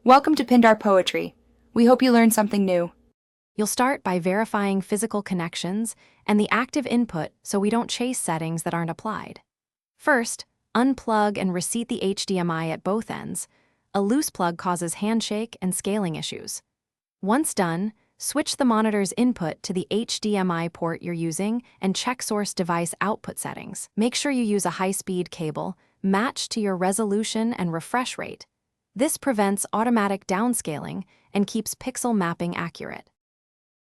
Welcome to Pindar Poetry. We hope you learned something new. You'll start by verifying physical connections and the active input so we don't chase settings that aren't applied. First, unplug and reseat the HDMI at both ends. A loose plug causes handshake and scaling issues. Once done, switch the monitor's input to the HDMI port you're using and check source device output settings. Make sure you use a high-speed cable, matched to your resolution and refresh rate. This prevents automatic downscaling and keeps pixel mapping accurate.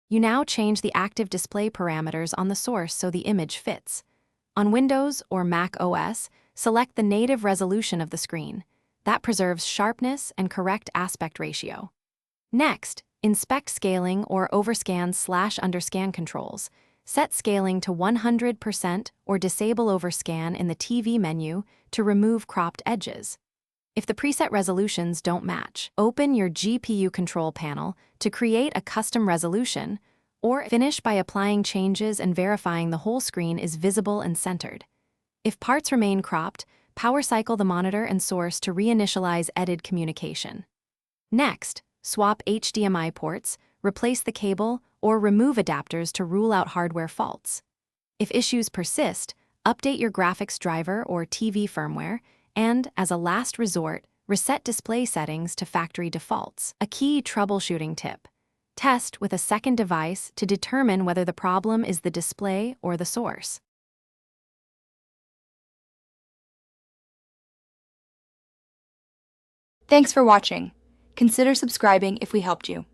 You now change the active display parameters on the source so the image fits. On Windows or Mac OS, select the native resolution of the screen. That preserves sharpness and correct aspect ratio. Next, inspect scaling or overscan/underscan controls. Set scaling to 100% or disable overscan in the TV menu to remove cropped edges. If the preset resolutions don't match, open your GPU control panel to create a custom resolution, or finish by applying changes and verifying the whole screen is visible and centered. If parts remain cropped, power cycle the monitor and source to reinitialize edited communication. Next, swap HDMI ports, replace the cable, or remove adapters to rule out hardware faults. If issues persist, update your graphics driver or TV firmware, and, as a last resort, reset display settings to factory defaults. A key troubleshooting tip: test with a second device to determine whether the problem is the display or the source. Thanks for watching. Consider subscribing if we helped you.